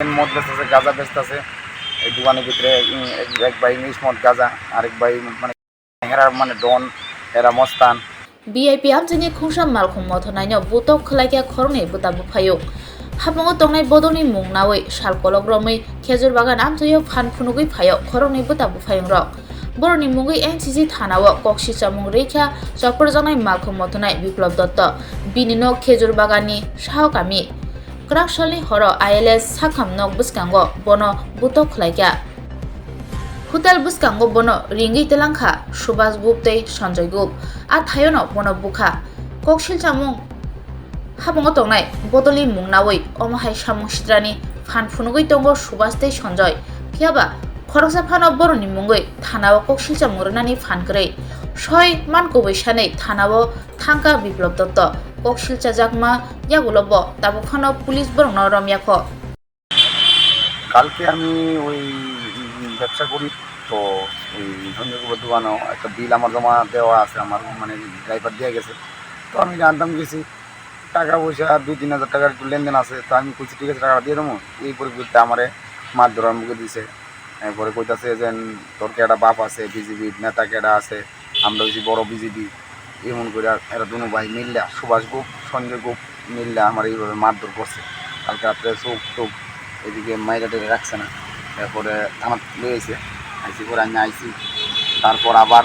মদ বেচতেছে, গাঁজা বেচতেছে এই দোকানের ভিতরে। এক ভাই ইংলিশ মদ গাঁজা, আরেক ভাই মানে হেরা মানে ডন, হেরা মস্তান। BIP amjani khungsam malkhung mothonai butok khlaikya khorni Bwta Bwphayung hamongo tongnai bodoni mung nawi salkolok romui khejur bagan amthuyo phan phunugui phayo khorni Bwta Bwphayung rok boroni mungui NCC thanao kokshi chamung reikha Choprokjakka malkhung mothonai Bwtharna binino khejur bagani sahokami kraksalni horo ILS sakham nok bwskango bono butok khlaikya Hotel Buskango bono ringi telangkha Subhas Gup tei Sanjay Gup a thayono bono bukha koksil chamung hamongo tongnai bodoli mungnawi omahai samung sitrani phan phunugui tongo Subhas tei Sanjay phiaba khoroksa phano boroni mungui thanao koksil chamung rwnani phan krei soi mankubui sanei thanao thangka Bwtharna koksil chajakma yagulobo tabu phano police borongno romyakho কালকে আমি ওই ব্যবসা করি, তো ওই সঞ্জয়গুলোর দোকানেও একটা বিল আমার জমা দেওয়া আছে, আমার মানে ড্রাইভার দিয়ে গেছে। তো আমি জানতাম গেছি টাকা পয়সা 2-3 হাজার টাকার একটু লেনদেন আছে। তো আমি কইছি ঠিক আছে টাকা দিয়ে দেবো। এই পরিপ্রেক্ষিতে আমারে মাছ ধরার মুখে দিছে। এরপরে কইতাছে যে তোর কে একটা বাপ আছে, বিজেপির নেতা কেডা আছে, আমরা হয়েছি বড় বিজেপি। এমন করে এরা দুনো ভাই মিল্লা, সুভাষ গুপ সঞ্জয় গুপ মিল্লা আমার এইভাবে মারধর করছে। কালকে রাত্রে চোখ টোক এদিকে মাইরা টেরে রাখছে না। তারপরে আমার লয়েছে আইসি করে আমি আইসি। তারপর আবার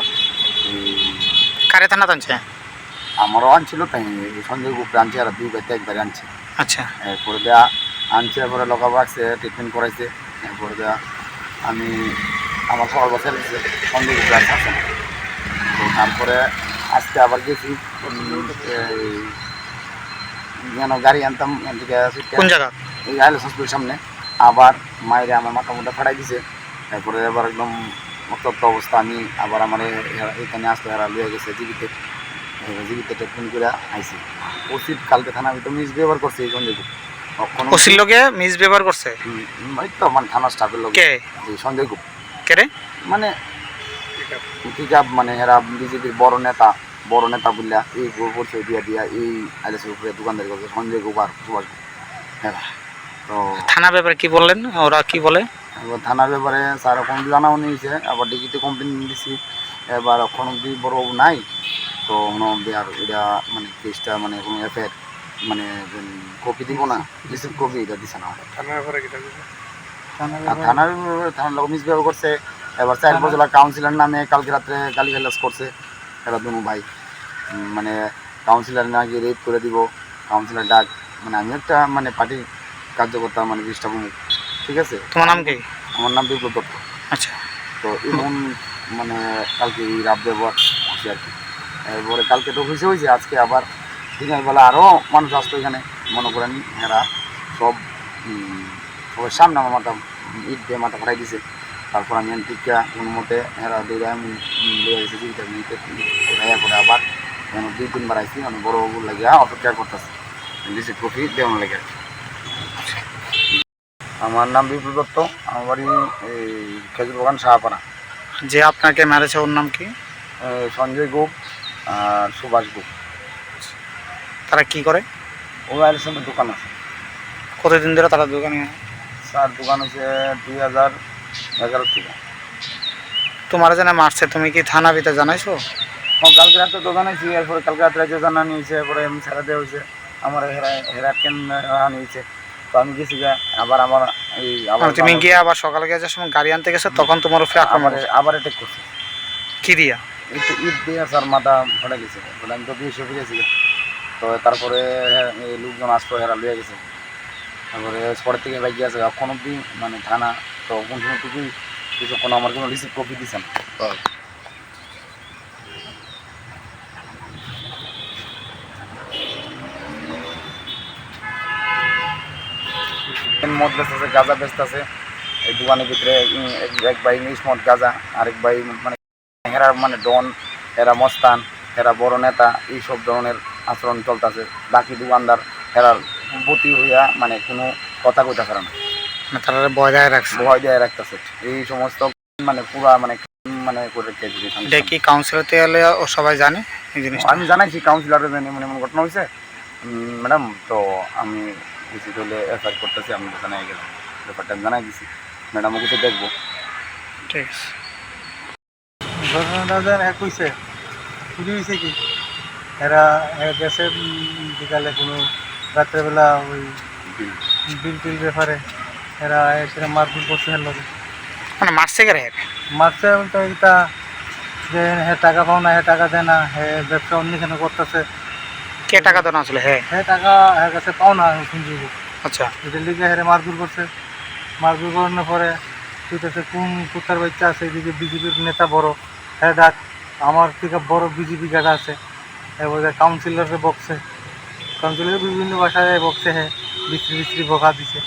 কারে থানা আনছে? আমারও আনছিল, তাই সঞ্জয় গুপ্ত আনছে, আর দুই ভাইতে একবারে আনছে। আচ্ছা, এরপরে দেওয়া আনছে, এরপরে লকাপ রাখছে, ট্রিটমেন্ট করাইছে। এরপরে দেওয়া আমি আমার সবার বছর দিচ্ছে সঞ্জয় গুপ্ত আসছে না। তো তারপরে আজকে আবার গেছি যেন গাড়ি আনতাম কোন জায়গা? এই আইলেস হসপিটালের সামনে। আবার মায়েরে আমার মাথা মুটা ফাটাই দিছে। তারপরে এবার একদম অত্যন্ত অবস্থা। আমি আবার আমার এখানে আসতে হারা লুয়ে গেছে জীবিতে ট্রিটমেন্ট করে আইসি। ওসিড কালকে থানা তো মিস ব্যবহার করছে এই সঞ্জয় গুপ। ওসির লোকে মিস ব্যবহার করছে ওই তো মানে থানার স্টাফের লোক এই সঞ্জয় গুপ কে রে মানে ঠিক মানে এরা বিজেপির বড় নেতা বললা এই পরিচয় দিয়া দিয়া এই আইলেসের উপরে দোকানদারি করছে সঞ্জয় গুপ আর সুভাষ গুপ। হ্যাঁ, তো থানা ব্যাপারে কি বললেন, ওরা কি বলে? এবার থানার ব্যাপারে স্যার এখন জানাও নিয়েছে, আবার ডিগ্রিতে কমপ্লেন দিছি। এবার এখন অব্দি বড় নাই, তো আর এটা মানে কেসটা মানে কোনো এফআইআর মানে কপি দিব না, রিসিভ কপি এটা দিছে না। থানার লোক মিসবিহেভ করছে। এবার 4 উপজেলা কাউন্সিলর নামে কালকে রাত্রে গালিগালাজ করছে এরা দুনো ভাই। মানে কাউন্সিলর নাকি রেপ করে দিব, কাউন্সিলর ডাক। মানে আমি একটা মানে পার্টি কার্যকর্তা মানে ডিস্টার্ব। ঠিক আছে, তোমার নাম কি? আমার নাম বৃহস্পতি। আচ্ছা, তো এমন মানে কালকে এই রাত ব্যবহার হচ্ছে আর কি। এরপরে কালকে তো হয়েছে আজকে আবার দিনের বেলা আরও মানুষ আসতো এখানে। মনে করেন এরা সবার সামনে আমার মাথা ইট দিয়ে মাথা ফাটাই দিছে। তারপর আমি টিকা কোনো মতে এরা দৌড়ে আমি লিয়ে গেছি জীবিকা করে আবার 2-3 বার আইসি। আমি বড় বাবুর লাগিয়া অপেক্ষা করতেছি রিসিভ কপি দেওয়ার লাগে। আমার নাম বিপ্লব দত্ত, আমার বাড়ি এই খেজুর বাগান শাহপাড়া। যে আপনাকে মেরেছে ওর নাম কি? সঞ্জয় গুপ আর সুভাষ গুপ। তারা কি করে? ওদের সঙ্গে দোকান আছে। কতদিন ধরে তারা দোকানে? স্যার দোকান হচ্ছে 2011 থেকে। তোমার জানা মারছে, তুমি কি থানা ভিতরে জানাইছো? কালকে রাতে তো জানাইছি। এরপরে কালকে রাত্রে জানানি হয়েছে, এরপরে এমনি ছেড়ে দেওয়া হয়েছে। আমার হেরাকেন নিয়েছে। তো আমি গেছি আবার আমার এই তুমি গিয়ে আবার সকালে গিয়ে যাওয়ার সময় গাড়ি আনতে গেছো, তখন তোমার উপরে আক্রমণ আবার অ্যাটাক করছে। কি দিয়া? একটু ইট দিয়ে স্যার মাথা ফাটা গেছে। আমি তো 200 ফিরেছি। তো তারপরে এই লোকজন আসতো, হেরা লুয়ে গেছে। তারপরে পরের থেকে বাইক গিয়ে আছে এখন অব্দি মানে থানা। তো কোন সময়টুকুই কিছুক্ষণ আমার কোনো রিসিভ কপি দিচ্ছে না। মদ বেচতেছে, গাঁজা বেচতেছে এই দোকানের ভিতরে। এক ভাই ইংলিশ মদ গাঁজা, আরেক ভাই মানে হেরা মানে ডন, হেরা মস্তান, হেরা বড় নেতা, এইসব ধরনের আচরণ চলতেছে। বাকি দোকানদার হেরার প্রতি হইয়া মানে কোনো কথা কইতে পারে না, তারা ভয় দেয় রাখতেছে। এই সমস্ত মানে পুরা মানে মানে করে রেখেছে। কি কাউন্সিলর এলে ও সবাই জানে এই জিনিসটা? আমি জানাইছি কাউন্সিলরের এমন ঘটনা হয়েছে ম্যাডাম। তো আমি কিছু হলে এফআইআর করতেছি, আমি জানাই গেলাম। ব্যাপারটা আমি জানাই দিছি, ম্যাডামও কিছু দেখবো। ঠিক আছে। ঘটনাটা যেন এক হয়েছে চুরি হয়েছে কি গেছে বিকালে কোনো রাত্রেবেলা ওই বিল টিল ব্যাপারে সেটা মারপিট করছে লোকে মানে মারছে কে রে? মারছে বলতে এটা যে হ্যাঁ টাকা পাও না হ্যাঁ টাকা দেয় না হ্যাঁ ব্যবসা অন্যখানে করতেছে কে টাকা দেওয়া আসলে? হ্যাঁ, হ্যাঁ টাকা হ্যাঁ কাছে পাও না শুনছি আচ্ছা। এটা লিখে হ্যাঁ মারপিট করছে। মারপিট করানোর পরে তুইতেছে কোন কুত্তার বাচ্চা আছে এদিকে বিজেপির নেতা বড় হ্যাঁ ডাক আমার থেকে বড় বিজেপি গাড়া আছে এবার কাউন্সিলরকে বকছে, কাউন্সিলর বিভিন্ন ভাষায় বকছে হ্যাঁ বিশ্রী বিশ্রী বকা দিছে।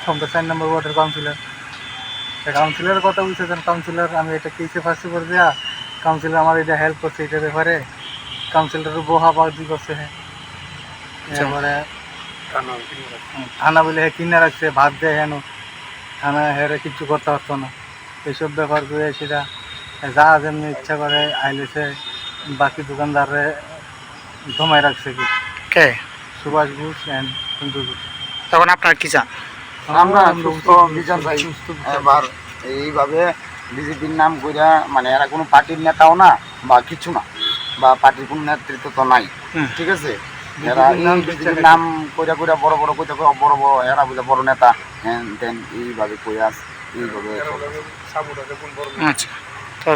ক্ষমতা 4 নম্বর ওয়ার্ডের কাউন্সিলর কাউন্সিলরের কথা বুঝতেছেন, কাউন্সিলর আমি এটা কেসে ফাঁসি করে দেওয়া কাউন্সিলর আমার এটা হেল্প করছে এটা ব্যাপারে কাউন্সিলরের বহা বাজি করছে হ্যাঁ। এবারে থানা বলে হ্যাঁ কিনে রাখছে ভাত দেয় হেন থানা হেরে কিচ্ছু করতে পারতো না। এইসব ব্যাপার করে সেটা যা যেমনি ইচ্ছা করে আইলেছে বাকি দোকানদারে জমায় রাখছে কি কে? সুভাষ ঘোষ অ্যান্ড কুন্দু ঘোষ। তখন আপনার কি চান? আমরা সুস্থ বিচার চাই। এবার এইভাবে বিজেপির নাম কইরা মানে এরা কোনো পার্টির নেতাও না বা কিছু না, বা পার্টির কোনো নেতৃত্ব তো নাই, ঠিক আছে। এরা এই বিজেপির নাম কইরা কইরা বড় বড় কইতে বড় বড় এরা বুঝে বড় নেতা হ্যান তেন এইভাবে কইরা এইভাবে আচ্ছা, তো